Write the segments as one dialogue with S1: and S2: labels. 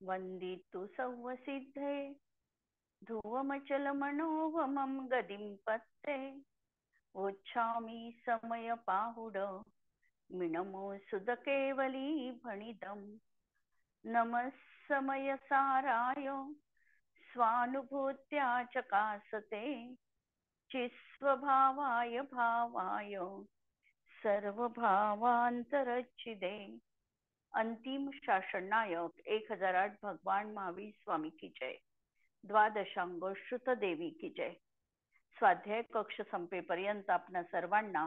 S1: वंदितु सौवसिद्धे ध्रुवमचलमनोवमं गदिं पत्ते वोच्छामि समयपाहुड मिनमोऽसुधकेवली भणिदम् नमः समयसाराय स्वानुभूत्या चकासते चिस्वभावाय भावाय सर्वभावांतरच्छिदे। अंतिम शासन नायक 1008 भगवान महावीर स्वामी की जय। द्वादशांग श्रुत देवी की जय। स्वाध्याय कक्ष संपेपर्यंत आपणा सर्वांना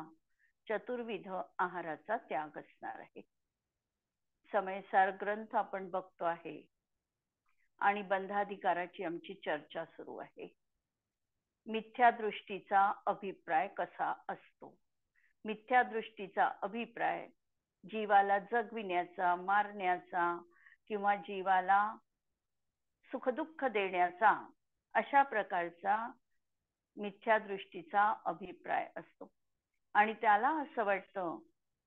S1: चतुर्विध आहाराचा त्याग असणार आहे। समयसार ग्रंथ आपण बघतो आहे आणि बंधाधिकाराची आमची चर्चा सुरू आहे। मिथ्या दृष्टीचा अभिप्राय कसा असतो? मिथ्या दृष्टीचा अभिप्राय जीवाला जगविण्याचा, मारण्याचा किंवा जीवाला सुखदुःख देण्याचा अशा प्रकारचा मिथ्या दृष्टीचा अभिप्राय असतो। आणि त्याला असं वाटतं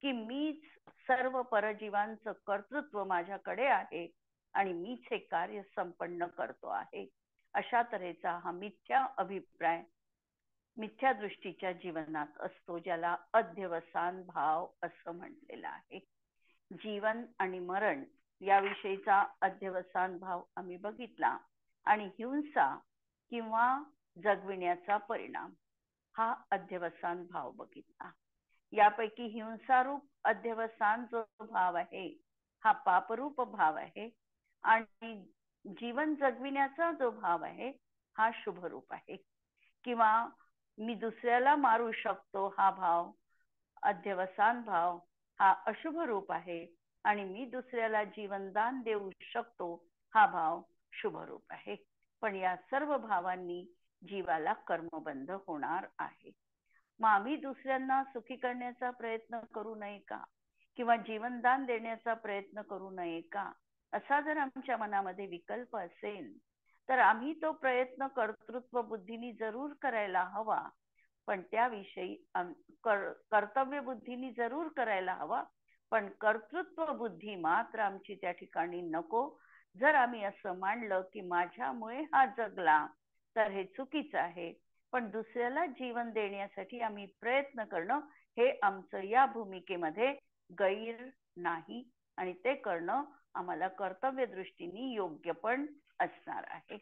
S1: की मीच सर्व परजीवांचं कर्तृत्व माझ्याकडे आहे आणि मीच हे कार्य संपन्न करतो आहे। अशा तऱ्हेचा हा मिथ्या अभिप्राय मिथ्या दृष्टीच्या जीवनात असतो, ज्याला अध्यवसान भाव असं म्हटलेलं आहे। जीवन आणि मरण याविषयीचा अध्यवसान भाव आम्ही बघितला आणि हिंसा किंवा जगविण्याचा परिणाम हा अध्यवसान भाव बघितला। यापैकी हिंसारूप अध्यवसान जो भाव आहे हा पापरूप भाव आहे आणि जीवन जगविण्याचा जो भाव आहे हा शुभरूप आहे। किंवा मी दुसऱ्याला मारू शकतो हा भाव, अध्यवसान भाव हा अशुभ रूप आहे आणि मी दुसऱ्याला जीवनदान देऊ शकतो हा भाव शुभ रूप आहे। पण या सर्व भावांनी जीवाला कर्मबंध होणार आहे। मग आम्ही दुसऱ्यांना सुखी करण्याचा प्रयत्न करू नये का? किंवा जीवनदान देण्याचा प्रयत्न करू नये का? असा जर आमच्या मनामध्ये विकल्प असेल तर आम्ही तो प्रयत्न कर्तृत्व बुद्धीने जरूर करायला हवा, पण त्याविषयी कर्तव्य बुद्धीने जरूर करायला हवा, पण कर्तृत्व बुद्धी मात्र आमची त्या ठिकाणी नको। जर आम्ही असं मानलं की माझ्यामुळे हा जगला तर हे चुकीचं आहे, पण दुसऱ्याला जीवन देण्यासाठी आम्ही प्रयत्न करणं हे आमचं या भूमिकेमध्ये गैर नाही आणि ते करणं आम्हाला कर्तव्य दृष्टीने योग्य पण असणार आहे।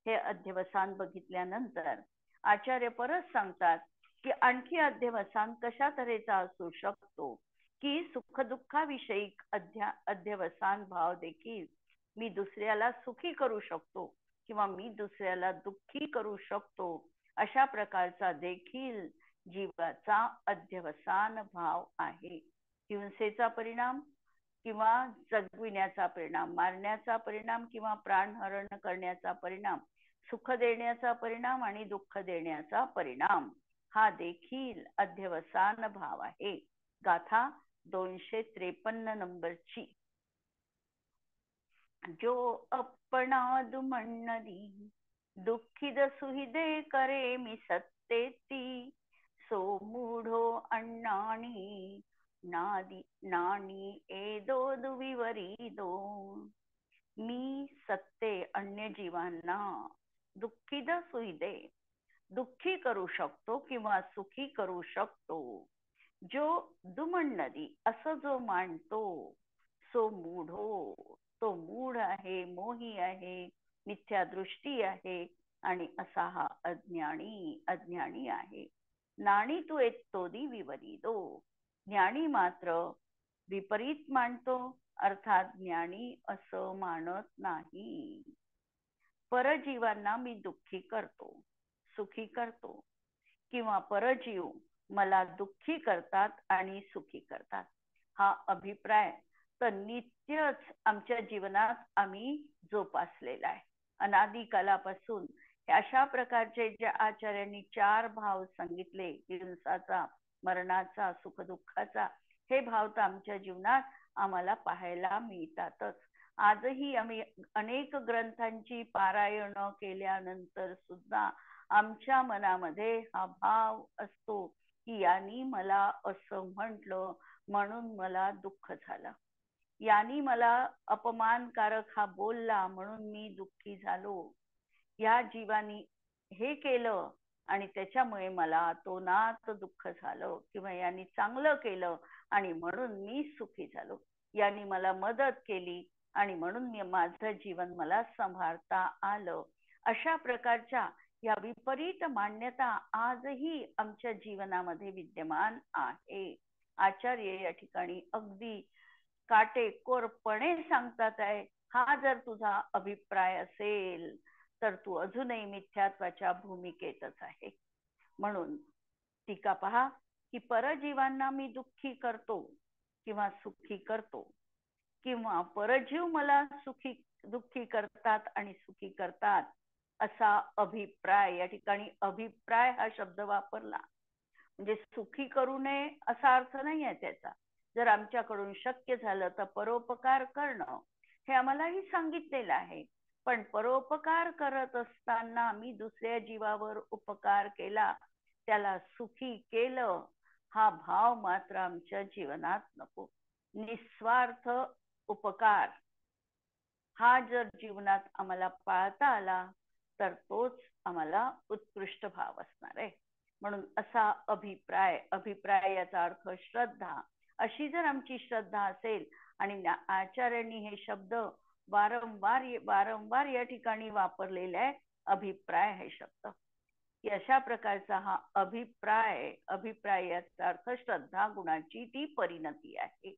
S1: हे अध्यवसान बघितल्यानंतर आचार्य परत सांगतात की आणखी अध्यवसान कशा तऱ्हेचा असू शकतो की सुखदुःखाविषयी अध्यवसान भाव देखील मी दुसऱ्याला सुखी करू शकतो किंवा मी दुसऱ्याला दुःखी करू शकतो, अशा प्रकारचा देखील जीवाचा अध्यवसान भाव आहे। हिंसेचा परिणाम किंवा जगविण्याचा परिणाम, मारण्याचा परिणाम किंवा प्राणहरण करण्याचा परिणाम, सुख देण्याचा परिणाम आणि दुःख देण्याचा परिणाम हा देखील अध्यवसान भाव आहे। गाथा 253 नंबरची। जो अपना दुमण्णदी दुःखिद सुहृदे करे मी सत्तेती सो मूढो अण्णानी नादी नाणी एदो दुविवरी दो। मी सत्ते अन्य जीवांना दुःखिद सुहृदे दुःखी करू शकतो किंवा सुखी करू शकतो। जो दुमण्णदी असं जो मानतो सो मूढो तो मूढ आहे, मोही आहे, मिथ्या दृष्टी आहे आणि असा हा अज्ञानी आहे। नाणी तू एतोदी विपरीतो, ज्ञानी मात्र विपरीत मानतो, अर्थात ज्ञानी असं मानत नाही। परजीवांना मी दुःखी करतो, सुखी करतो किंवा परजीव मला दुःखी करतात आणि सुखी करतात हा अभिप्राय तर नित्यच आमच्या जीवनात आम्ही जोपासलेला आहे। अनादी कालापासून अशा प्रकारचे जे आचार्यांनी 4 भाव सांगितले, हिंसाचा, मरणाचा, सुखदुःखाचा, हे भाव तर आमच्या जीवनात आम्हाला पाहायला मिळतातच। आजही आम्ही अनेक ग्रंथांची पारायण केल्यानंतर सुद्धा आमच्या मनामध्ये हा भाव असतो की यांनी मला असं म्हटलं म्हणून मला दुःख झालं, यांनी मला अपमानकारक हा बोलला म्हणून मी दुःखी झालो. या जीवानी हे केलं आणि त्याच्यामुळे मला अतोनात दुःख झालं. किंवा यांनी चांगलं केलं आणि म्हणून मी सुखी झालो. यांनी मला मदत केली आणि म्हणून माझं जीवन मला सांभाळता आलं. अशा प्रकारच्या या विपरीत मान्यता आजही आमच्या जीवनामध्ये विद्यमान आहे. आचार्य या ठिकाणी अगदी काटेकोरपणे सांगतात आहे, हा जर तुझा अभिप्राय असेल तर तू अजूनही मिथ्यात्वाच्या भूमिकेतच आहे. म्हणून टीका पहा की परजीवांना मी दुःखी करतो किंवा सुखी करतो, किंवा परजीव मला दुःखी करतात आणि सुखी करतात, असा अभिप्राय. या ठिकाणी अभिप्राय हा शब्द वापरला म्हणजे सुखी करू नये असा अर्थ नाही आहे त्याचा. जर आमच्याकडून शक्य झालं तर परोपकार करणं हे आम्हालाही सांगितलेलं आहे. पण परोपकार करत असताना मी दुसऱ्या जीवावर उपकार केला, त्याला सुखी केलं, हा भाव मात्र आमच्या जीवनात नको. निस्वार्थ उपकार हा जर जीवनात आम्हाला पाळता आला तर तोच आम्हाला उत्कृष्ट भाव असणार आहे. म्हणून असा अभिप्राय याचा अर्थ श्रद्धा. अशी जर आमची श्रद्धा असेल आणि आचार्यांनी हे शब्द वारंवार या ठिकाणी वापरलेले आहे, अभिप्राय हे शब्द. अशा प्रकारचा हा अभिप्राय याचा अर्थ श्रद्धा गुणाची ती परिणती आहे.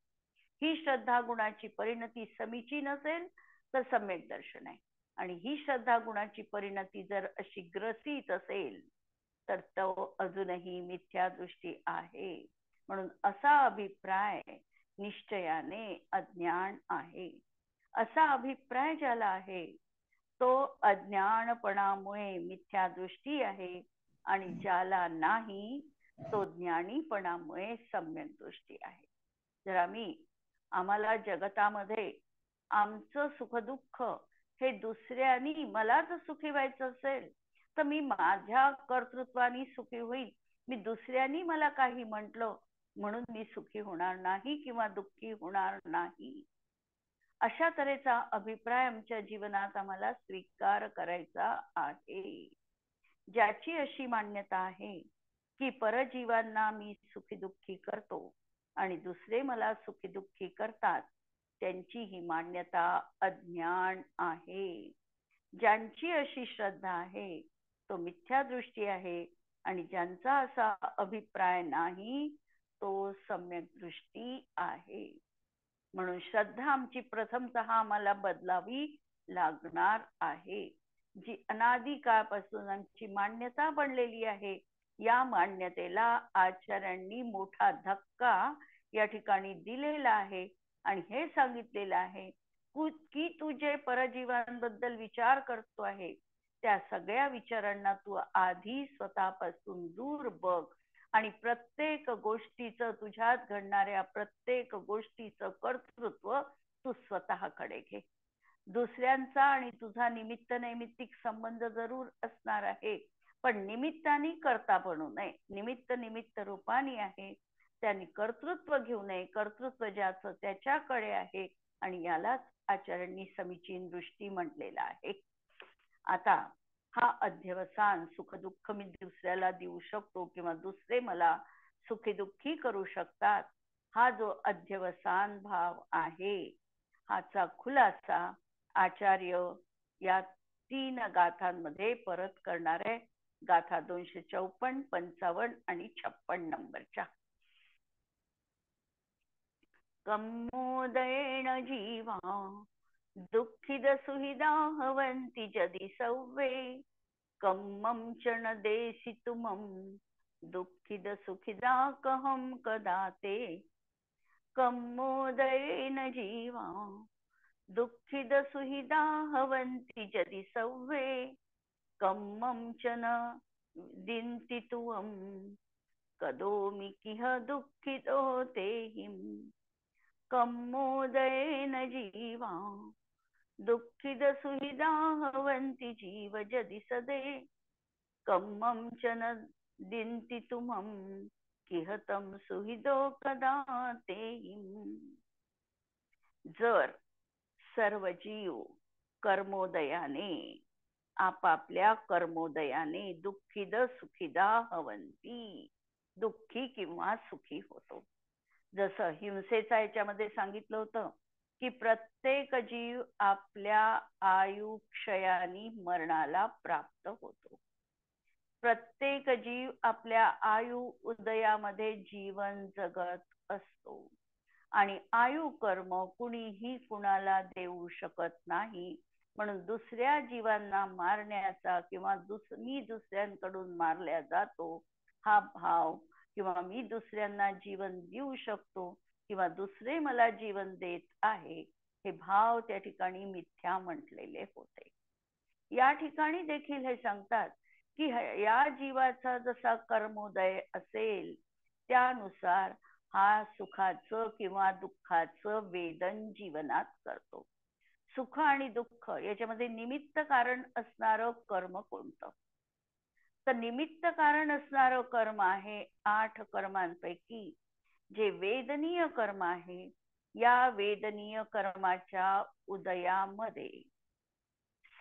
S1: ही श्रद्धा गुणाची परिणती समीचीन असेल तर सम्यक दर्शन आहे, आणि ही श्रद्धा गुणाची परिणती जर अशी ग्रसित असेल तर तो अजूनही मिथ्या दृष्टी आहे. म्हणून असा अभिप्राय निश्चयाने अज्ञान आहे. असा अभिप्राय ज्याला आहे तो अज्ञानपणामुळे मिथ्या दृष्टी आहे, आणि ज्याला नाही तो ज्ञानीपणामुळे सम्यक दृष्टी आहे. जर आम्हाला जगतामध्ये आमचं सुखदुःख हे दुसऱ्यांनी मलाच सुखी व्हायचं असेल तर मी माझ्या कर्तृत्वाने सुखी होईल. मी दुसऱ्यांनी मला काही म्हटलं म्हणून मी सुखी होणार नाही किंवा दुःखी होणार नाही. अशा तऱ्हेचा अभिप्राय आमच्या जीवनात आम्हाला स्वीकार करायचा आहे. ज्याची अशी मान्यता आहे की परजीवांना मी सुखी दुःखी करतो आणि दुसरे मला सुखी दुःखी करतात, त्यांची ही मान्यता अज्ञान आहे. ज्यांची अशी श्रद्धा आहे तो मिथ्या दृष्टी आहे, आणि ज्यांचा असा अभिप्राय नाही तो सम्यक दृष्टी आहे. म्हणून श्रद्धा आमची प्रथमतः आम्हाला बदलावी लागणार आहे. जी अनादी काळपासून आमची मान्यता बनलेली आहे, या मान्यतेला आचार्यांनी मोठा धक्का या ठिकाणी दिलेला आहे आणि हे सांगितलेलं आहे की तू जे परजीवांबद्दल विचार करतो आहे त्या सगळ्या विचारांना तू आधी स्वतःपासून दूर बघ, आणि प्रत्येक गोष्टीचं, तुझ्यात घडणाऱ्या प्रत्येक गोष्टीचं कर्तृत्व तू स्वतःकडे घे. दुसऱ्यांचा आणि तुझा निमित्त नैमित्तिक संबंध जरूर असणार आहे, पण निमित्ताने करता बनू नये. निमित्त रूपाने आहे, त्यांनी कर्तृत्व घेऊ नये. कर्तृत्व ज्याचं त्याच्याकडे आहे, आणि यालाच आचार्यांनी समीचीन दृष्टी म्हटलेला आहे. आता हा अध्यवसान, सुख दुःख मी दुसऱ्याला देऊ शकतो किंवा दुसरे मला सुखी दुःखी करू शकतात, हा जो अध्यवसान भाव आहे, हाचा खुलासा आचार्य या 3 गाथांमध्ये परत करणार आहे. गाथा 254, 55 आणि 56 नंबरच्या. कम्मोदयेन जीवा दुःखिद सुहिदा हवन्ति जदि सव्वे, कम्मं च न देशितुमं दुःखिद सुखिदा कहं कदा ते. कम्मोदयेन जीवा दुःखिद सुहिदा हवन्ति जदि सव्वे, कम्मं च न दिन्तितुवं कदोमि किह दुःखितो तेहिं. कम्मोदयेन जीवा दुःखिद सुहिदा हवन्ति जीव जदि सदे, कम्मं च न दिन्तितुमं किह तं सुहिदो कदा तेहिं. जर सर्व जीव कर्मोदयाने आपापल्या कर्मोदयाने दुःखीद सुखीदा हवंती, दुःखी किंवा सुखी होतो. जसं हिंसेचा याच्यामध्ये सांगितलं होतं की प्रत्येक जीव आपल्या आयुक्षयानी मरणाला प्राप्त होतो. प्रत्येक जीव आपल्या आयु उदयामध्ये जीवन जगत असतो आणि आयु कर्म कुणीही कुणाला देऊ शकत नाही. म्हणून दुसऱ्या जीवांना मारण्याचा किंवा मी दुसऱ्यांकडून मारल्या जातो हा भाव किंवा मी दुसऱ्यांना जीवन देऊ शकतो किंवा दुसरे मला जीवन देत आहे हे भाव त्या ठिकाणी मिथ्या म्हटलेले होते. या ठिकाणी देखील हे सांगतात की या जीवाचा जसा कर्मोदय असेल त्यानुसार हा सुखाचं किंवा दुःखाचं वेदन जीवनात करतो. सुख आणि दुःख याच्यामध्ये निमित्त कारण असणारं कर्म कोणतं? तर निमित्त कारण असणारं कर्म आहे 8 कर्मांपैकी जे वेदनीय कर्म आहे. या वेदनीय कर्माच्या उदयामध्ये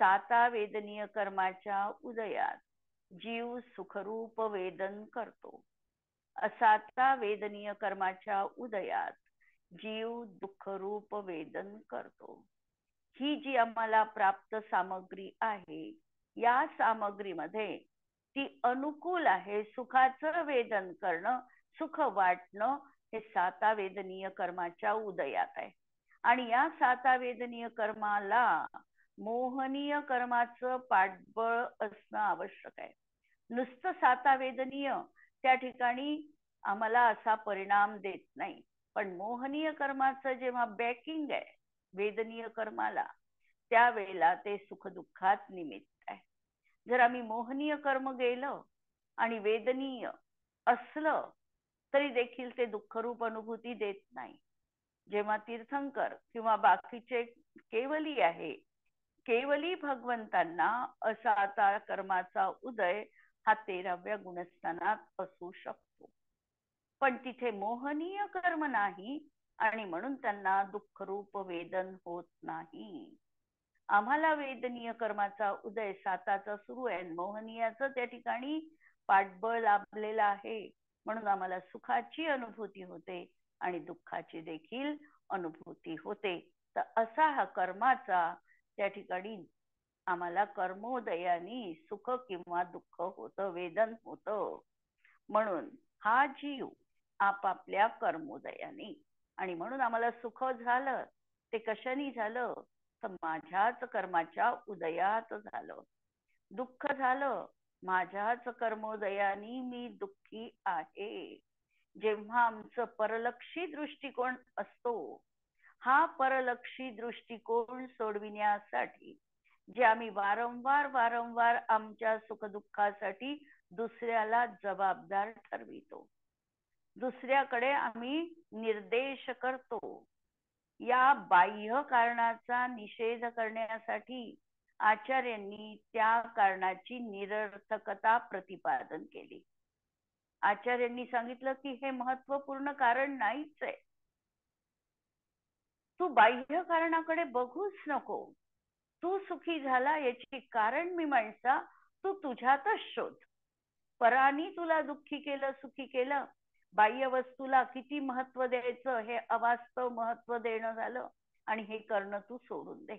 S1: 7 वेदनीय कर्माच्या उदयात जीव सुखरूप वेदन करतो. 7 वेदनीय कर्माच्या उदयात जीव दुःखरूप वेदन करतो. ही जी आम्हाला प्राप्त सामग्री आहे या सामग्रीमध्ये ती अनुकूल आहे. सुखाचं वेदन करणं, सुख वाटणं हे 7 वेदनीय कर्माच्या उदयात आहे. आणि या 7 वेदनीय कर्माला मोहनीय कर्माचं पाठबळ असणं आवश्यक आहे. नुसतं 7 वेदनीय त्या ठिकाणी आम्हाला असा परिणाम देत नाही. पण मोहनीय कर्माचं जेव्हा बॅकिंग आहे वेदनीय कर्माला त्यावेळेला ते सुख दुःखात निमित्त आहे. जर आम्ही मोहनीय कर्म गेलं आणि वेदनीय असलं तरी देखील ते दुःखरूप अनुभूती देत नाही. जेव्हा तीर्थंकर किंवा बाकीचे केवली आहे केवली भगवंतांना असा आता कर्माचा उदय हा 13व्या गुणस्थानात असू शकतो. पण तिथे मोहनीय कर्म नाही आणि म्हणून त्यांना दुःखरूप वेदन होत नाही. आम्हाला वेदनीय कर्माचा उदय 7चा सुरू आहे. मोहनीयाचं त्या ठिकाणी पाठबळ लाभलेलं आहे. म्हणून आम्हाला सुखाची अनुभूती होते आणि दुःखाची देखील अनुभूती होते. तर असा हा कर्माचा त्या ठिकाणी आम्हाला कर्मोदयानी सुख किंवा दुःख होतं, वेदन होतं. म्हणून हा जीव आपापल्या कर्मोदयाने आणि म्हणून आम्हाला सुख झालं ते कशाने झालं तर माझ्याच कर्माच्या उदयात झालं. दुःख झालं माझ्याच कर्मोदयाने मी दुःखी आहे. जेव्हा आमचं परलक्षी दृष्टिकोन असतो हा परलक्षी दृष्टिकोन सोडविण्यासाठी जे आम्ही वारंवार आमच्या सुखदुःखासाठी दुसऱ्याला जबाबदार ठरवितो, दुसऱ्याकडे आम्ही निर्देश करतो. या बाह्य कारणाचा निषेध करण्यासाठी आचार्यांनी त्या कारणाची निरर्थकता प्रतिपादन केली. आचार्यांनी सांगितलं की हे महत्वपूर्ण कारण नाहीच आहे. तू बाह्य कारणाकडे बघूच नको. तू सुखी झाला याची कारण मी माणसा तू तुझ्यातच शोध. परानी तुला दुःखी केलं सुखी केलं, बाह्य वस्तूला किती महत्व द्यायचं हे अवास्तव महत्व देणं झालं आणि हे करणं तू सोडून दे.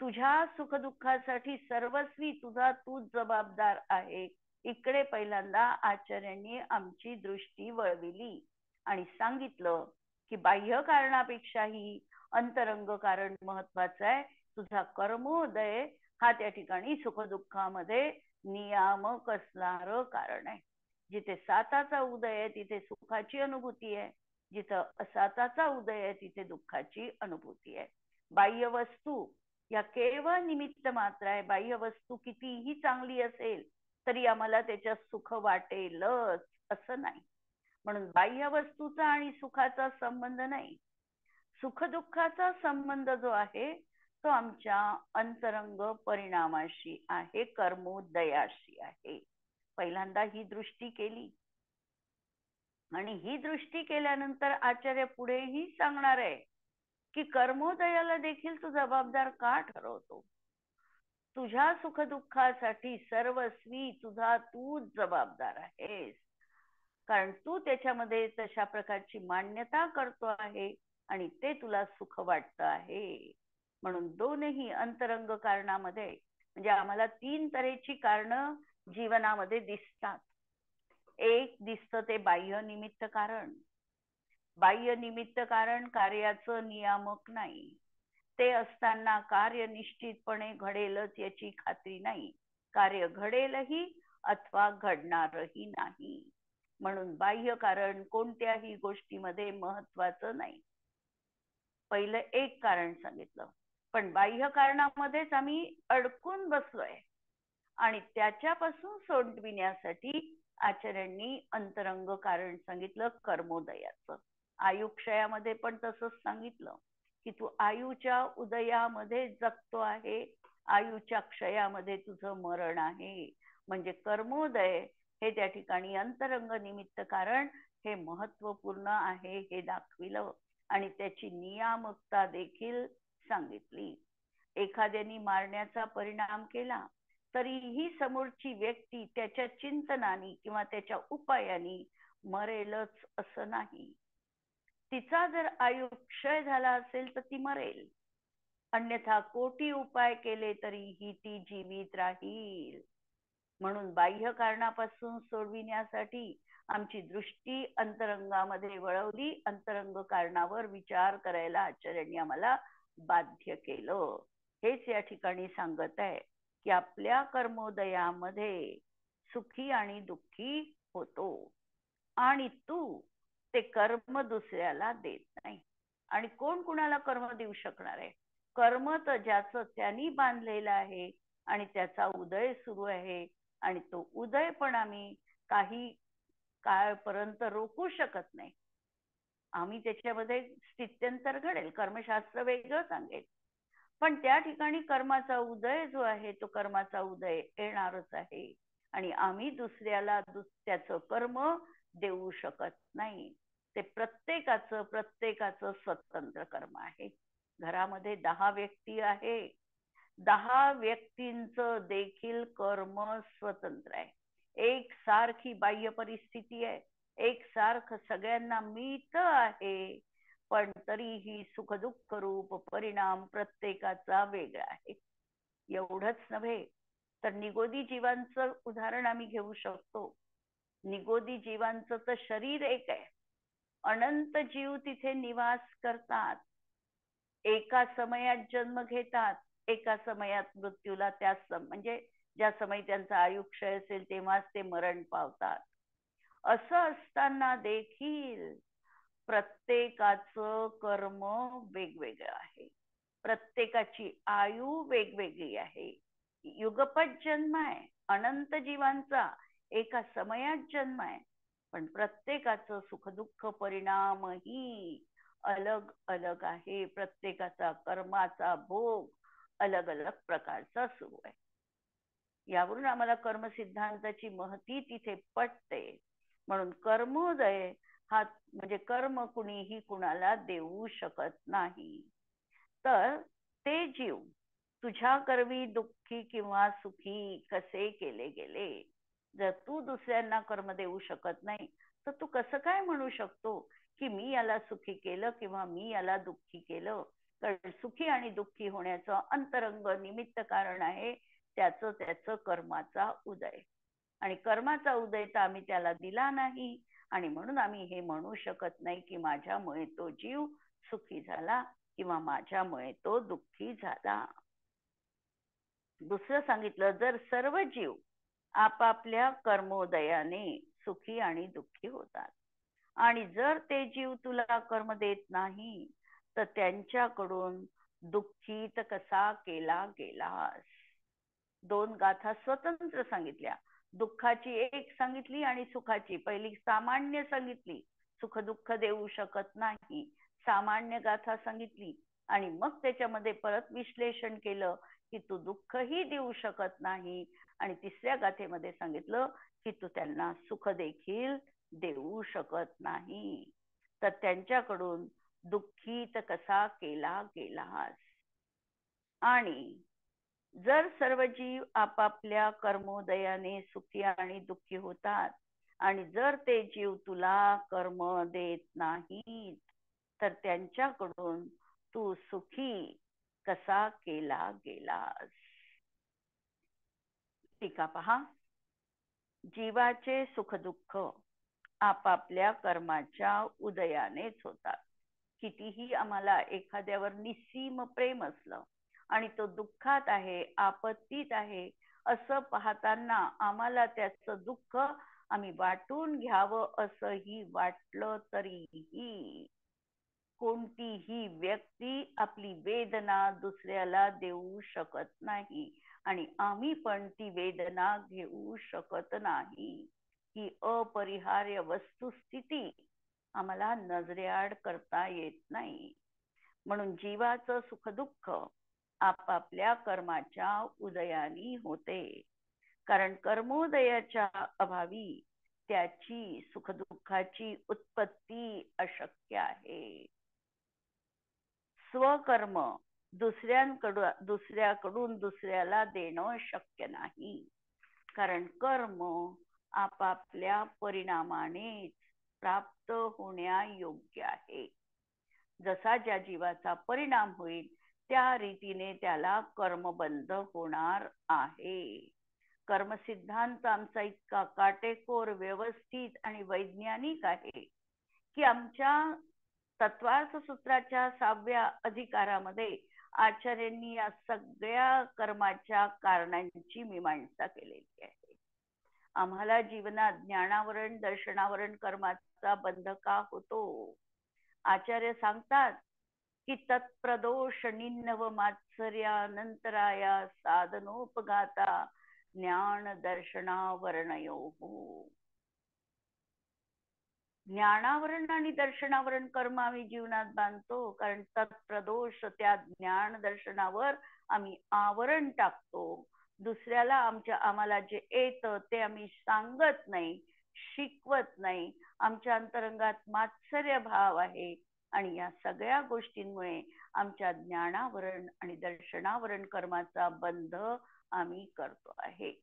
S1: तुझ्या सुखदुःखासाठी सर्वस्वी तुझा तूच जबाबदार आहे. इकडे पहिल्यांदा आचार्यांनी आमची दृष्टी वळविली आणि सांगितलं की बाह्य कारणापेक्षाही अंतरंग कारण महत्वाचं आहे. तुझा कर्मोदय हा त्या ठिकाणी सुखदुःखामध्ये नियामक असणारं कारण आहे. जिथे 7चा उदय आहे तिथे सुखाची अनुभूती आहे, जिथं 7चा उदय आहे तिथे दुःखाची अनुभूती आहे. बाह्य वस्तू या केवळ निमित्त मात्र आहे. बाह्य वस्तू कितीही चांगली असेल तरी आम्हाला त्याच्यात सुख वाटेलच असं नाही. म्हणून बाह्य वस्तूचा आणि सुखाचा संबंध नाही. सुखदुःखाचा संबंध जो आहे तो आमच्या अंतरंग परिणामाशी आहे, कर्मोदयाशी आहे. पहिल्यांदा ही दृष्टी केली आणि ही दृष्टी केल्यानंतर आचार्य पुढेही सांगणार आहे की कर्मोदयाला देखील तू जबाबदार का ठरवतो? तुझ्या सुखदुःखासाठी सर्वस्वी तुझा तूच जबाबदार आहेस, कारण तू त्याच्यामध्ये तशा प्रकारची मान्यता करतो आहे आणि ते तुला सुख वाटतं आहे. म्हणून दोनही अंतरंग कारणामध्ये, म्हणजे आम्हाला 3 तऱ्हेची कारण जीवनामध्ये दिसतात. एक दिसतं ते बाह्य निमित्त कारण. बाह्य निमित्त कारण कार्याचं नियामक नाही. ते असताना कार्य निश्चितपणे घडेलच याची खात्री नाही. कार्य घडेलही अथवा घडणारही नाही. म्हणून बाह्य कारण कोणत्याही गोष्टीमध्ये महत्वाचं नाही. पहिलं एक कारण सांगितलं, पण बाह्य कारणामध्येच आम्ही अडकून बसलोय आणि त्याच्यापासून सोडविण्यासाठी आचार्यांनी अंतरंग कारण सांगितलं, कर्मोदयाचं. आयुक्षयामध्ये पण तसंच सांगितलं की तू आयुच्या उदयामध्ये जगतो आहे, आयुच्या क्षयामध्ये तुझं मरण आहे. म्हणजे कर्मोदय हे त्या ठिकाणी अंतरंग निमित्त कारण हे महत्वपूर्ण आहे हे दाखविलं आणि त्याची नियामकता देखील सांगितली. एखाद्याने मारण्याचा परिणाम केला तरीही समोरची व्यक्ती त्याच्या चिंतनाने किंवा त्याच्या उपायाने मरेलच असं नाही. तिचा जर आयुक्षय झाला असेल तर ती मरेल, अन्यथा कोटी उपाय केले तरीही ती जीवित राहील. म्हणून बाह्य कारणापासून सोडविण्यासाठी आमची दृष्टी अंतरंगामध्ये वळवली, अंतरंग कारणावर विचार करायला आचार्यांनी आम्हाला बाध्य केलं. हेच या ठिकाणी सांगत आहे की आपल्या कर्मोदयामध्ये सुखी आणि दुःखी होतो आणि तू ते कर्म दुसऱ्याला देत नाही. आणि कोण कुणाला कर्म देऊ शकणार आहे? कर्म तर ज्याचं त्यांनी बांधलेलं आहे आणि त्याचा उदय सुरू आहे आणि तो उदय पण आम्ही काही काळपर्यंत रोखू शकत नाही. आम्ही त्याच्यामध्ये स्थित्यंतर घडेल, कर्मशास्त्र वेगळं सांगेल, पण त्या ठिकाणी कर्माचा उदय जो आहे तो कर्माचा उदय येणारच आहे आणि आम्ही दुसऱ्याला त्याचं कर्म देऊ शकत नाही. ते प्रत्येकाचं स्वतंत्र कर्म आहे. घरामध्ये 10 व्यक्ती आहे, 10 व्यक्तींचं देखील कर्म स्वतंत्र आहे. एक सारखी बाह्य परिस्थिती आहे, एक सारखं सगळ्यांना मिळत आहे, पण तरीही सुखदुःख रूप परिणाम प्रत्येकाचा वेगळा आहे. एवढंच नव्हे तर निगोदी जीवांचं उदाहरण आम्ही घेऊ शकतो. निगोदी जीवांचं तर शरीर एक आहे, अनंत जीव तिथे निवास करतात, एका समयात जन्म घेतात, एका समयात मृत्यूला म्हणजे ज्या समयी त्यांचं आयुष्य असेल तेव्हाच ते मरण पावतात. असं असताना देखील प्रत्येकाचं कर्म वेगवेगळं आहे, प्रत्येकाची आयु वेगवेगळी आहे. युगपत जन्म आहे अनंत जीवांचा, एका समयात जन्म आहे, पण प्रत्येकाचं सुखदुःख परिणामही अलग अलग आहे. प्रत्येकाचा कर्माचा भोग अलग अलग प्रकारचा सुरू आहे. यावरून आम्हाला कर्म सिद्धांताची महती तिथे पटते. म्हणून कर्मोदय हा म्हणजे कर्म कुणीही कुणाला देऊ शकत नाही. तर ते जीव तुझ्या करवी दुःखी किंवा सुखी कसे केले गेले, जर तू दुसऱ्यांना कर्म देऊ शकत नाही तर तू कसं काय म्हणू शकतो की मी याला सुखी केलं किंवा मी याला दुःखी केलं? कारण सुखी आणि दुःखी होण्याचं अंतरंग निमित्त कारण आहे त्याचं कर्माचा उदय, आणि कर्माचा उदय तर आम्ही त्याला दिला नाही आणि म्हणून आम्ही हे म्हणू शकत नाही की माझ्यामुळे तो जीव सुखी झाला किंवा माझ्यामुळे तो दुःखी झाला. दुसरं सांगितलं, जर सर्व जीव आपापल्या कर्मोदयाने सुखी आणि दुःखी होतात आणि जर ते जीव तुला कर्म देत नाही तर त्यांच्याकडून दुःखीत कसा केला गेलास? 2 गाथा स्वतंत्र सांगितल्या. दुःखाची एक सांगितली आणि सुखाची, पहिली सामान्य सांगितली, सुख दुःख देऊ शकत नाही, सामान्य गाथा सांगितली आणि मग त्याच्यामध्ये परत विश्लेषण केलं की तू दुःखही देऊ शकत नाही आणि तिसऱ्या गाथेमध्ये सांगितलं की तू त्यांना सुख देखील देऊ शकत नाही. तर त्यांच्याकडून दुःखीत कसा केला गेलास. आणि जर सर्व जीव आपापल्या कर्मोदयाने सुखी आणि दुःखी होतात आणि जर ते जीव तुला कर्म देत नाहीत तर त्यांच्याकडून तू सुखी कसा केला गेलास. टीका पहा. जीवाचे सुख दुःख आपापल्या कर्माच्या उदयानेच होतात. कितीही आम्हाला एखाद्यावर निस्सीम प्रेम असलं आणि तो दुःखात आहे, आपत्तीत आहे, असं पाहताना आम्हाला त्याचं दुःख आम्ही वाटून घ्यावं असंही वाटलं तरीही कोणतीही व्यक्ती आपली वेदना दुसऱ्याला देऊ शकत नाही आणि आम्ही पण ती वेदना घेऊ शकत नाही. ही अपरिहार्य वस्तुस्थिती आम्हाला नजरेआड करता येत नाही. म्हणून जीवाचं सुख दुःख आपापल्या कर्माच्या उदयानी होते. कारण कर्मोदयाच्या अभावी त्याची सुखदुःखाची उत्पत्ती अशक्य आहे. स्वकर्म दुसऱ्याकडून दुसऱ्याला देणं शक्य नाही. कारण कर्म आपापल्या परिणामाने प्राप्त होण्यायोग्य आहे. जसा ज्या जीवाचा परिणाम होईल त्या रीतीने त्याला कर्मबंध होणार आहे. कर्मसिद्धांत आमचा इतका काटेकोर, व्यवस्थित आणि वैज्ञानिक आहे की आमच्या तत्वार्थ सूत्राच्या 6व्या अधिकारामध्ये आचार्यांनी या सगळ्या कर्माच्या कारणांची मीमांसा केलेली आहे. आम्हाला जीवनात ज्ञानावरण दर्शनावरण कर्माचा बंध का होतो. आचार्य सांगतात की तत्प्रदोष निन्नव मात्सर्यानंतराया साधनोपघाता ज्ञान दर्शनावरणयोः. ज्ञानावरण आणि दर्शनावरण कर्म आम्ही जीवनात बांधतो कारण तत्प्रदोष त्या ज्ञान दर्शनावर आम्ही आवरण टाकतो. दुसऱ्याला आम्हाला जे येतं ते आम्ही सांगत नाही, शिकवत नाही. आमच्या अंतरंगात मात्सर्य भाव आहे आणि या सगळ्या गोष्टींमुळे आमच्या ज्ञानावरण आणि दर्शनावरण कर्माचा बंध आम्ही करतो आहे.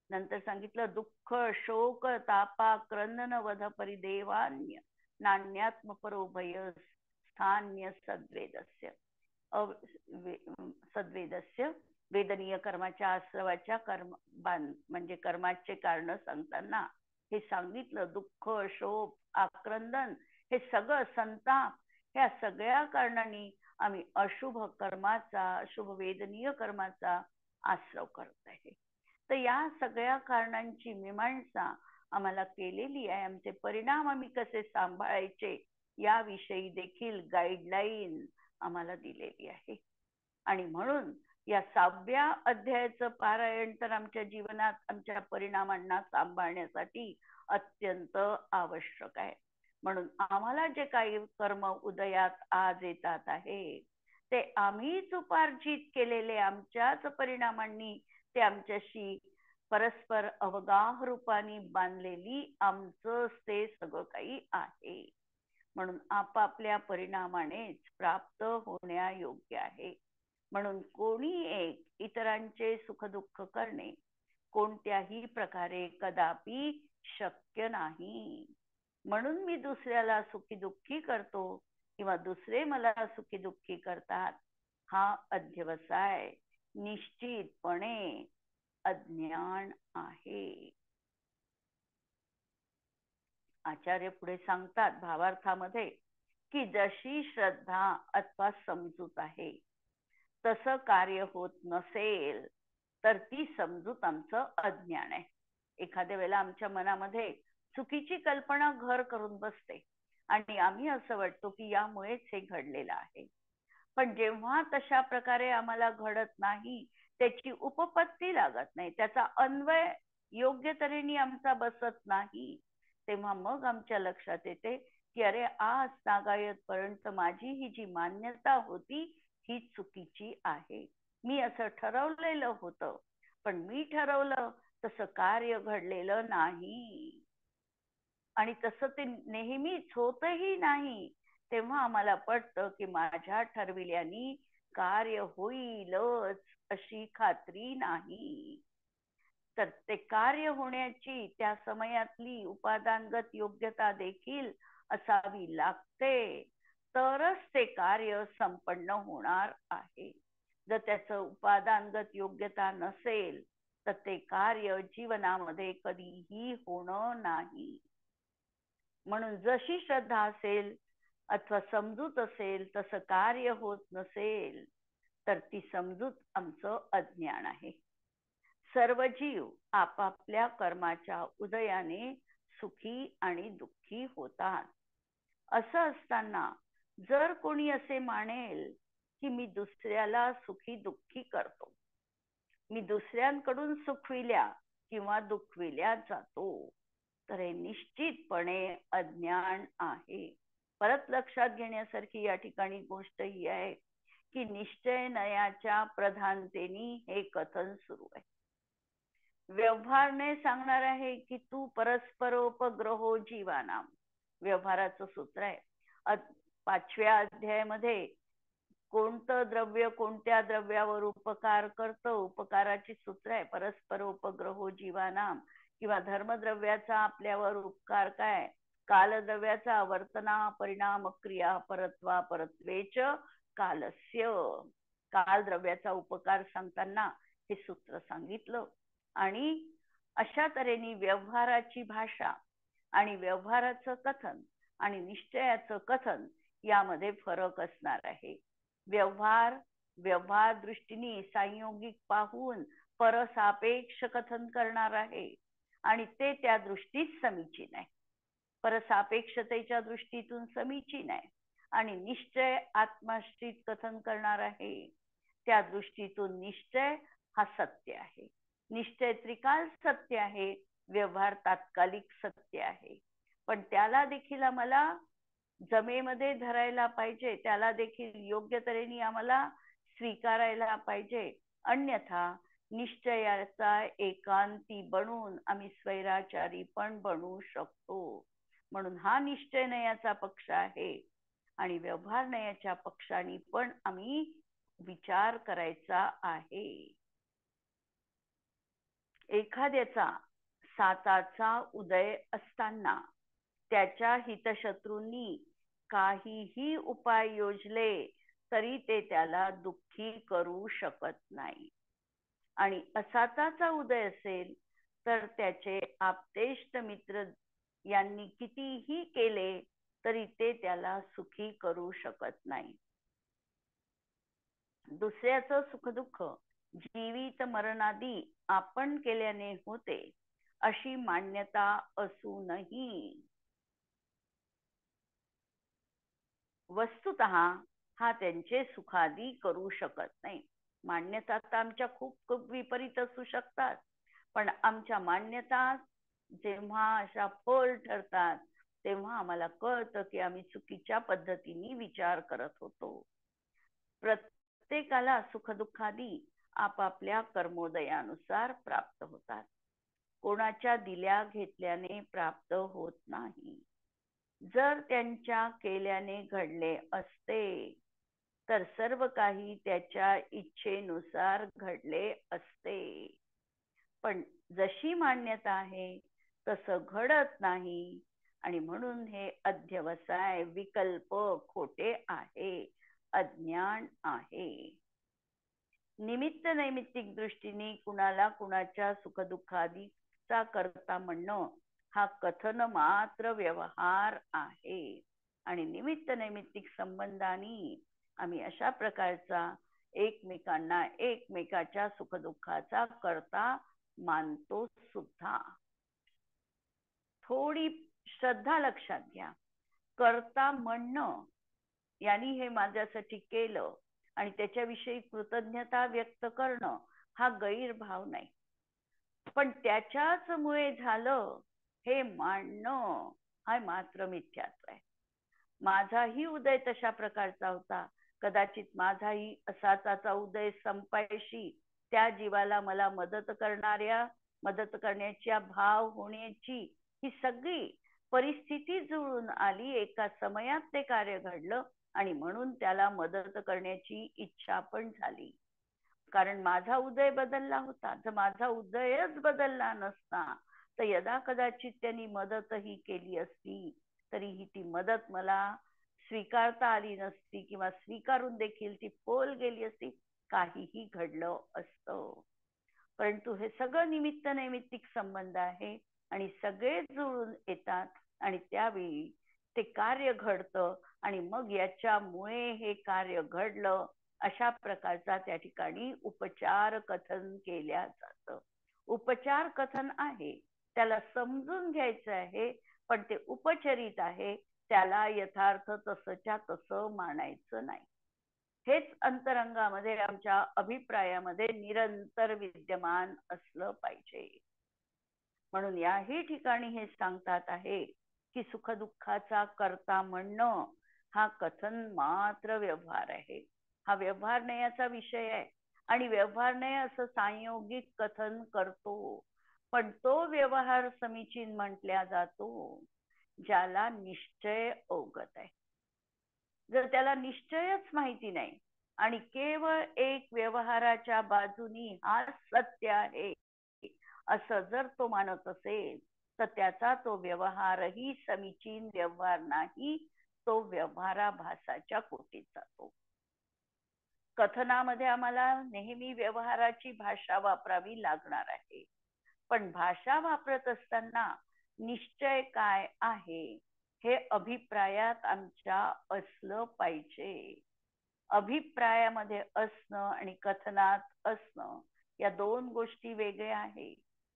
S1: नंतर सांगितलं दुःख शोक तापा क्रंदन वध परिदेवान्य नान्यात्म परोभय स्थान्य सद्वेदस्य. सद्वेदस्य वेदनीय कर्माच्या आश्रवाच्या कर्म म्हणजे कर्माचे कारण सांगताना हे सांगितलं. दुःख शोक आक्रंदन हे सगळं संताप ह्या सगळ्या कारणांनी आम्ही अशुभ कर्माचा अशुभ वेदनीय कर्माचा आश्रव करत आहे. तर या सगळ्या कारणांची मीमांसा आम्हाला केलेली आहे. आमचे परिणाम आम्ही कसे सांभाळायचे याविषयी देखील गाईडलाईन आम्हाला दिलेली आहे. आणि म्हणून या 6व्या अध्यायाचं पारायण तर आमच्या जीवनात आमच्या परिणामांना सांभाळण्यासाठी अत्यंत आवश्यक आहे. म्हणून आम्हाला जे काही कर्म उदयात आज येतात आहे ते आम्हीच उपार्जित केलेले आमच्याच परिणामांनी ते आमच्याशी परस्पर अवगाह रूपाने बांधलेली आमचंच ते सगळं काही आहे. म्हणून आपापल्या परिणामानेच प्राप्त होण्यायोग्य आहे. म्हणून कोणी एक इतरांचे सुखदुःख करणे कोणत्याही प्रकारे कदापि शक्य नाही. म्हणून मी दुसऱ्याला सुखी दुःखी करतो किंवा दुसरे मला सुखी दुःखी करतात हा अध्यवसाय निश्चितपणे अज्ञान आहे. आचार्य पुढे सांगतात भावार्थामध्ये की जशी श्रद्धा अथवा समजूत आहे तसं कार्य होत नसेल तर ती समजूत आमचं अज्ञान आहे. एखाद्या वेळेला आमच्या मनामध्ये चुकीची कल्पना घर करून बसते आणि आम्ही असं वाटतो की यामुळेच हे घडलेलं आहे. पण जेव्हा तशा प्रकारे आम्हाला घडत नाही, त्याची उपपत्ती लागत नाही, त्याचा अन्वय योग्य तऱ्हेने आमचा बसत नाही, तेव्हा मग आमच्या लक्षात येते की अरे आज नागायत पर्यंत माझी ही जी मान्यता होती ही चुकीची आहे. मी असं ठरवलेलं होतं पण मी ठरवलं तसं कार्य घडलेलं नाही आणि तसं ते नेहमीच होतही नाही. तेव्हा आम्हाला पटतं की माझ्या ठरविल्यानी कार्य होईलच अशी खात्री नाही. तर ते कार्य होण्याची त्या समयातली उपादानगत योग्यता देखील असावी लागते, तरच ते कार्य संपन्न होणार आहे. जर त्याचं उपादानगत योग्यता नसेल तर ते कार्य जीवनामध्ये कधीही होणं नाही. म्हणून जशी श्रद्धा असेल अथवा समजूत असेल तसं कार्य होत नसेल तर ती समजूत आमचं अज्ञान आहे. सर्व जीव आपापल्या कर्माच्या उदयाने सुखी आणि दुःखी होतात. असं असताना जर कोणी असे मानेल की मी दुसऱ्याला सुखी दुःखी करतो, मी दुसऱ्यांकडून सुखविल्या किंवा दुखविल्या जातो, तर हे निश्चितपणे अज्ञान आहे. परत लक्षात घेण्यासारखी या ठिकाणी गोष्ट ही आहे की निश्चय नयाच्या प्रधानतेने हे कथन सुरू आहे. व्यवहारने सांगणार आहे की तू परस्परोपग्रहो जीवानाम, व्यवहाराचं सूत्र आहे. 5व्या अध्यायामध्ये कोणतं द्रव्य कोणत्या द्रव्यावर उपकार करतं, उपकाराची सूत्र आहे परस्परोपग्रहो जीवानाम. किंवा धर्मद्रव्याचा आपल्यावर उपकार काय, कालद्रव्याचा वर्तना परिणाम क्रिया परत्वा परत्वेच कालस्य. कालद्रव्याचा उपकार सांगताना हे सूत्र सांगितलं. आणि अशा तऱ्हेने व्यवहाराची भाषा आणि व्यवहाराचं कथन आणि निश्चयाचं कथन यामध्ये फरक असणार आहे. व्यवहार दृष्टीने संयोगिक पाहून परसापेक्ष कथन करणार आहे आणि ते त्या दृष्टीत समीचीन आहे. परसापेक्षतेच्या दृष्टीतून समीचीन आहे. आणि निश्चय आत्माश्रित कथन करणार आहे, त्या दृष्टीतून निश्चय हा सत्य आहे. निश्चय त्रिकाल सत्य आहे, व्यवहार तात्कालिक सत्य आहे. पण त्याला देखील आम्हाला जमेमध्ये धरायला पाहिजे, त्याला देखील योग्य तऱ्हेने आम्हाला स्वीकारायला पाहिजे. अन्यथा निश्चयाचा एकांती बनून आम्ही स्वैराचारी पण बनू शकतो. म्हणून हा निश्चय नयाचा पक्ष आहे आणि व्यवहार नयाच्या पक्षाने पण आम्ही विचार करायचा आहे. एखाद्याचा साताचा उदय असताना त्याच्या हितशत्रूंनी काहीही उपाय योजले तरी ते त्याला दुःखी करू शकत नाही. आणि असाताचा उदय असेल तर त्याचे आप्तेष्ट मित्र यांनी कितीही केले तरी ते त्याला सुखी करू शकत नाही. दुसऱ्याचं सुखदुःख जीवित मरणादी आपण केल्याने होते अशी मान्यता असूनही वस्तुतः हा त्यांचे सुखादी करू शकत नाही. मान्यता तर आमच्या खूप खूप विपरीत असू शकतात, पण आमच्या मान्यता जेव्हा अशा फोल ठरतात तेव्हा आम्हाला कळतं की आम्ही चुकीच्या पद्धतीने विचार करत होतो. प्रत्येकाला सुखदुःखादी आपापल्या कर्मोदयानुसार प्राप्त होतात, कोणाच्या दिल्या घेतल्याने प्राप्त होत नाही. जर त्यांच्या केल्याने घडले असते तर सर्व काही त्याच्या इच्छेनुसार घडले असते. पण जशी मान्यता आहे तसं घडत नाही आणि म्हणून हे अध्यवसाय विकल्प खोटे आहे, अज्ञान आहे. निमित्त नैमित्तिक दृष्टीने कुणाला कुणाच्या सुखदुःखादीचा करता म्हणणं हा कथन मात्र व्यवहार आहे. आणि निमित्त नैमित्तिक संबंधांनी आम्ही अशा प्रकारचा एकमेकांना एकमेकाच्या सुखदुःखाचा करता मानतो सुद्धा. थोडी श्रद्धा लक्षात घ्या. करता म्हणणं यांनी हे माझ्यासाठी केलं आणि त्याच्याविषयी कृतज्ञता व्यक्त करणं हा गैरभाव नाही, पण त्याच्याच मुळे झालं हे मानणं हा मात्र मिथ्यात्व आहे. माझाही उदय तशा प्रकारचा होता, कदाचित माझाही असाचा उदय संपायशी त्या जीवाला मला मदत करण्याच्या भाव होण्याची ही सगळी परिस्थिती जुळून आली, एका समयात ते कार्य घडलं आणि म्हणून त्याला मदत करण्याची इच्छा पण झाली. कारण माझा उदय बदलला होता. जर माझा उदयच बदलला नसता तर यदा कदाचित त्यांनी मदतही केली असती तरीही ती मदत मला स्वीकारता आली नसती किंवा स्वीकारून देखील ती फोल गेली असती, काहीही घडलं असतं. परंतु हे सगळं निमित्त नैमित्तिक संबंध आहे आणि सगळे जुळून येतात आणि त्यावेळी ते कार्य घडतं आणि मग याच्यामुळे हे कार्य घडलं अशा प्रकारचा त्या ठिकाणी उपचार कथन केल्या जातं. उपचार कथन आहे, त्याला समजून घ्यायचं आहे, पण ते उपचरित आहे, त्याला यथार्थ तसंच्या तसं मानायचं नाही. हेच अंतरंगामध्ये आमच्या अभिप्रायामध्ये निरंतर विद्यमान असलं पाहिजे. म्हणून याही ठिकाणी हे सांगतात आहे की सुखदुःखाचा करता म्हणणं हा कथन मात्र व्यवहार आहे. हा व्यवहार नयाचा विषय आहे आणि व्यवहार नय असं सांयोगिक कथन करतो, पण तो व्यवहार समीचीन म्हटल्या जातो ज्याला निश्चय अवगत आहे. जर त्याला निश्चयच माहिती नाही आणि केवळ एक व्यवहाराच्या बाजूनी हा सत्य आहे असं जर तो मानत असेल तर त्याचा तो व्यवहारही समीचीन व्यवहार नाही, तो व्यवहाराभासाच्या कोटीत जातो. कथनामध्ये आम्हाला नेहमी व्यवहाराची भाषा वापरावी लागणार आहे, पण भाषा वापरत असताना निश्चय काय आहे हे अभिप्रायात आमच्या असलं पाहिजे. अभिप्रायामध्ये असणं आणि कथनात असणं या दोन गोष्टी वेगळ्या आहे.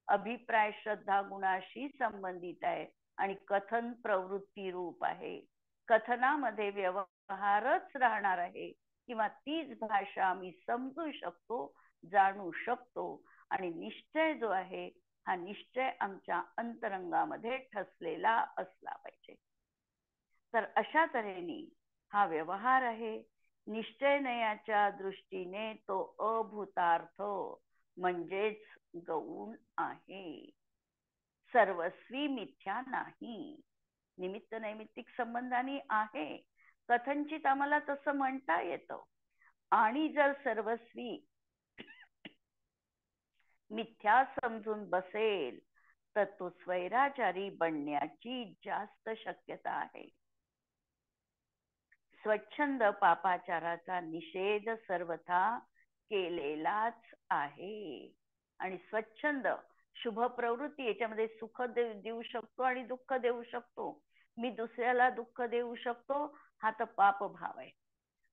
S1: अभिप्राय श्रद्धा गुणाशी संबंधित आहे आणि कथन प्रवृत्ती रूप आहे. कथनामध्ये व्यवहारच राहणार आहे किंवा तीच भाषा आम्ही समजू शकतो, जाणू शकतो आणि निश्चय जो आहे हा निश्चय आमच्या अंतरंगामध्ये ठसलेला असला पाहिजे. तर अशा तऱ्हेने हा व्यवहार आहे. निश्चय नयाच्या दृष्टीने तो अभूतार्थ म्हणजेच गौण आहे, सर्वस्वी मिथ्या नाही. निमित्त नैमित्तिक संबंधाने आहे, कथनचित आम्हाला तसं म्हणता येतं. आणि जर सर्वस्वी मिथ्या समजून बसेल तर तो स्वैराचारी बनण्याची जास्त शक्यता आहे. स्वच्छंद पापाचाराचा निषेध सर्वथा केलेलाच आहे आणि स्वच्छंद शुभ प्रवृत्ती याच्यामध्ये सुख देऊ शकतो आणि दुःख देऊ शकतो. मी दुसऱ्याला दुःख देऊ शकतो हा तर पाप भाव आहे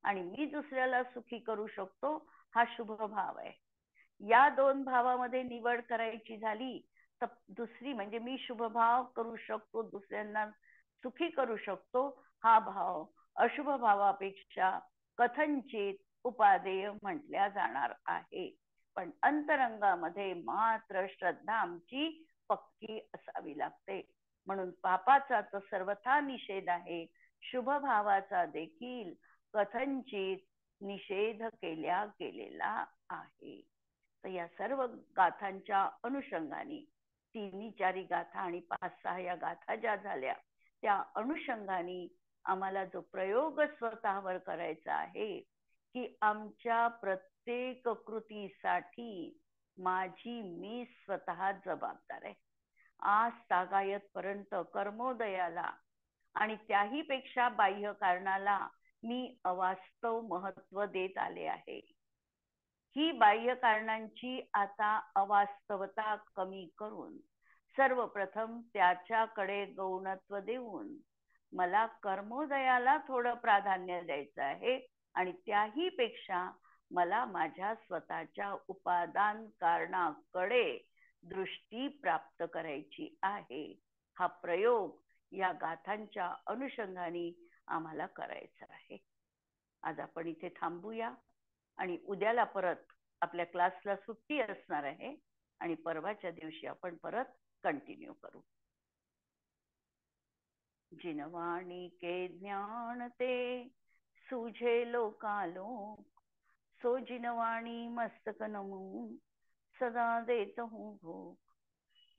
S1: आणि मी दुसऱ्याला सुखी करू शकतो हा शुभ भाव आहे. या दोन भावामध्ये निवड करायची झाली तर दुसरी म्हणजे मी शुभ भाव करू शकतो, दुसऱ्यांना सुखी करू शकतो, हा भाव अशुभ भावापेक्षा कथनचित उपादेय म्हटल्या जाणार आहे. पण अंतरंगामध्ये मात्र श्रद्धा आमची पक्की असावी लागते. म्हणून पापाचा तर सर्वथा निषेध आहे, शुभ भावाचा देखील कथनचित निषेध केल्या गेलेला आहे. तर या सर्व गाथांच्या अनुषंगाने तिन्ही चारी गाथा आणि 5-6 या गाथा ज्या झाल्या त्या अनुषंगाने आम्हाला जो प्रयोग स्वतःवर करायचा आहे की आमच्या प्रत्येक कृतीसाठी माझी मी स्वतः जबाबदार आहे. आज तागायत पर्यंत कर्मोदयाला आणि त्याही पेक्षा बाह्य कारणाला मी अवास्तव महत्व देत आले आहे. ही बाह्य कारणांची आता अवास्तवता कमी करून सर्वप्रथम त्याच्याकडे गौणत्व देऊन मला कर्मोदयाला थोडं प्राधान्य द्यायचं आहे आणि त्याही पेक्षा मला माझ्या स्वतःच्या उपादान कारणाकडे दृष्टी प्राप्त करायची आहे. हा प्रयोग या गाथांच्या अनुषंगाने आम्हाला करायचा आहे. आज आपण इथे थांबूया आणि उद्याला परत आपल्या क्लासला सुट्टी असणार आहे आणि परवाच्या दिवशी आपण परत कंटिन्यू करू. जिनवाणी के ज्ञान ते सूझे लोकालोक, सो जिनवाणी मस्तक नमून सदा देत हूँ भोग.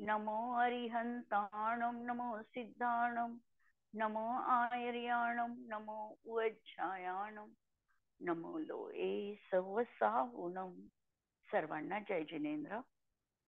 S1: नमो अरिहंताणं नमो सिद्धाणं नमो आयर्याणं नमो उज्जायाणं नमो लोये सवसाहुणं. सर्वांना जय जिनेंद्र.